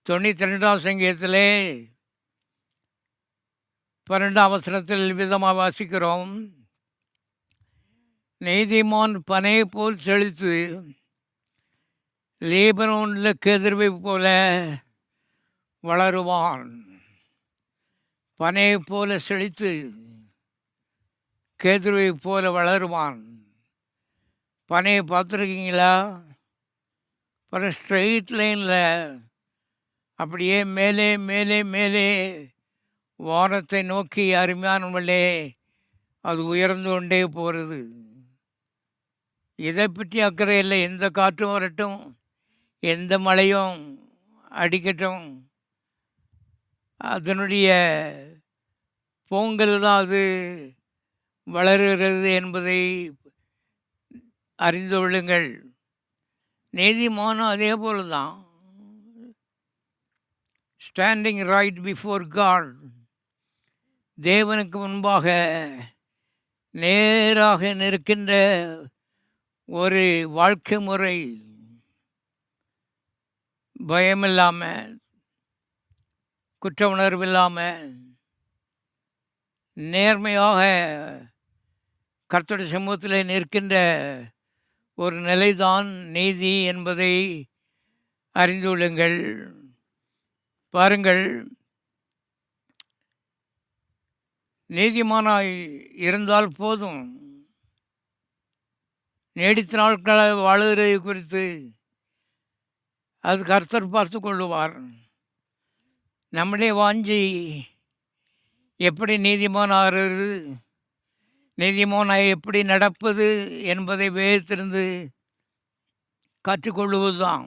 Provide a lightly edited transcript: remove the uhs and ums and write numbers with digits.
92ஆம் சங்கீதத்திலே 12ஆம் வசனத்தில் விதமாக வாசிக்கிறோம். நீதிமான் பனை போல் செழித்து லீபனோனில் கதிர்வை போல வளருவான். பனை போல செழித்து கேதுருவை போல வளருவான். பனையை பார்த்துருக்கீங்களா? அப்புறம் ஸ்ட்ரெயிட் லைனில் அப்படியே மேலே மேலே மேலே வானத்தை நோக்கி அருமையானவர்களே அது உயர்ந்து கொண்டே போகிறது. இதை பற்றி அக்கறை இல்லை. எந்த காற்றும் வரட்டும், எந்த மழையும் அடிக்கட்டும், அதனுடைய பொங்கல் தான் அது வளருகிறது என்பதை அறிந்து கொள்ளுங்கள். நீதிமானும் அதே போல தான். ஸ்டாண்டிங் ரைட் பிஃபோர் காட், தேவனுக்கு முன்பாக நேராக நிற்கின்ற ஒரு வாழ்க்கை முறை, பயமில்லாமல், குற்ற உணர்வு இல்லாமல், நேர்மையாக கர்த்தருடைய சமூகத்தில் நிற்கின்ற ஒரு நிலைதான் நீதி என்பதை அறிந்து கொள்ளுங்கள். பாருங்கள், நீதிமானாய் இருந்தால் போதும். நீடித்த நாட்களை வாழுகிறது குறித்து அது கர்த்தர் பார்த்து கொள்ளுவார். நம்முடைய வாஞ்சி எப்படி நீதிமானாகிறது, நீதிமானாய் எப்படி நடப்பது என்பதை வேதத்திலிருந்து கற்றுக்கொள்வது தான்.